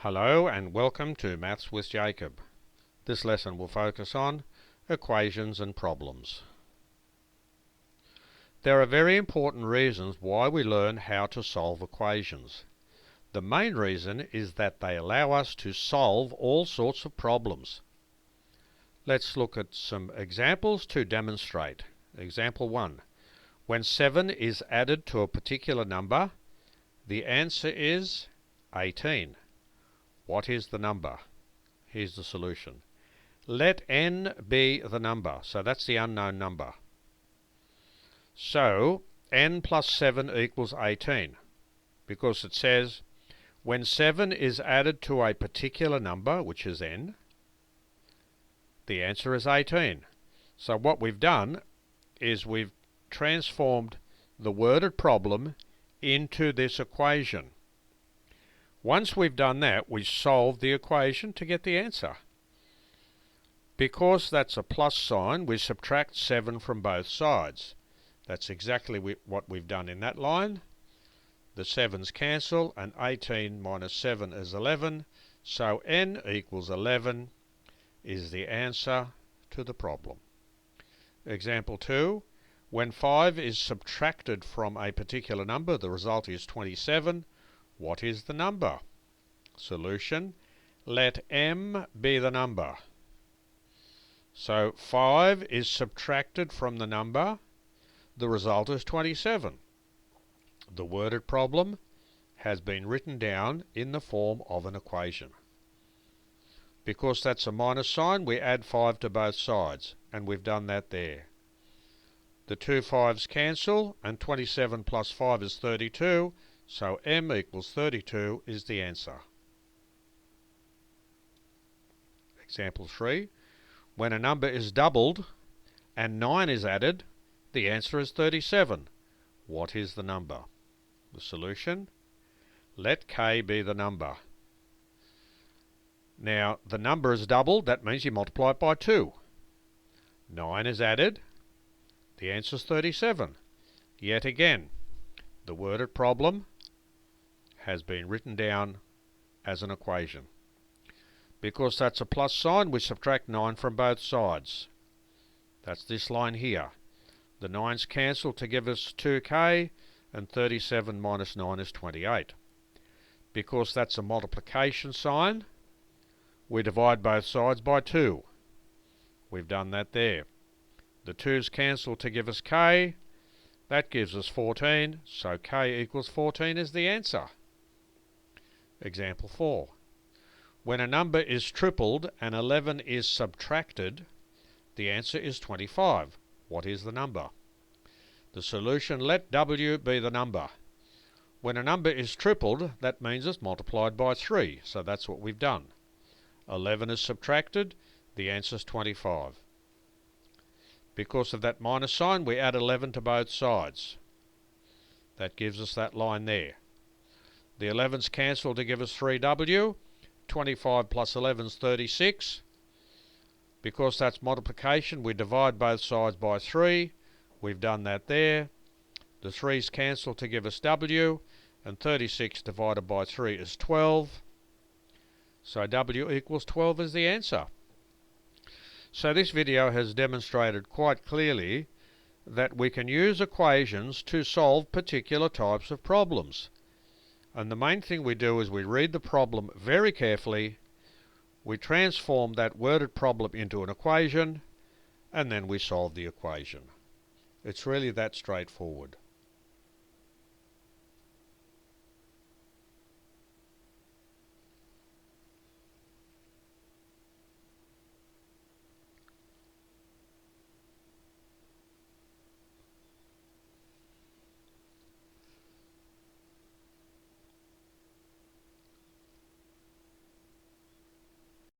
Hello and welcome to Maths with Jacob. This lesson will focus on equations and problems. There are very important reasons why we learn how to solve equations. The main reason is that they allow us to solve all sorts of problems. Let's look at some examples to demonstrate. Example 1. When 7 is added to a particular number, the answer is 18. What is the number? Here's the solution. Let n be the number, so that's the unknown number. So n plus 7 equals 18, because it says when 7 is added to a particular number, which is n, the answer is 18. So what we've done is we've transformed the worded problem into this equation. Once we've done that, we solve the equation to get the answer. Because that's a plus sign, we subtract 7 from both sides. That's exactly what we've done in that line. The 7's cancel, and 18 minus 7 is 11, so n equals 11 is the answer to the problem. Example 2. When 5 is subtracted from a particular number, the result is 27. What is the number? Solution. Let m be the number. So 5 is subtracted from the number. The result is 27. The worded problem has been written down in the form of an equation. Because that's a minus sign, we add 5 to both sides, and we've done that there. The two 5's cancel, and 27 plus 5 is 32. So m equals 32 is the answer. Example 3. When a number is doubled and 9 is added, the answer is 37. What is the number? The solution? Let k be the number. Now, the number is doubled, that means you multiply it by 2. 9 is added, the answer is 37. Yet again, the worded problem has been written down as an equation. Because that's a plus sign, we subtract 9 from both sides. That's this line here. The 9's cancel to give us 2k, and 37 minus 9 is 28. Because that's a multiplication sign, we divide both sides by 2. We've done that there. The 2's cancel to give us k. That gives us 14, so k equals 14 is the answer. Example 4. When a number is tripled and 11 is subtracted, the answer is 25. What is the number? The solution, let w be the number. When a number is tripled, that means it's multiplied by 3, so that's what we've done. 11 is subtracted, the answer is 25. Because of that minus sign, we add 11 to both sides. That gives us that line there. The 11's cancel to give us 3w. 25 plus 11 is 36. Because that's multiplication, we divide both sides by 3. We've done that there. The 3's cancel to give us w, and 36 divided by 3 is 12. So w equals 12 is the answer. So this video has demonstrated quite clearly that we can use equations to solve particular types of problems. And the main thing we do is we read the problem very carefully, we transform that worded problem into an equation, and then we solve the equation. It's really that straightforward.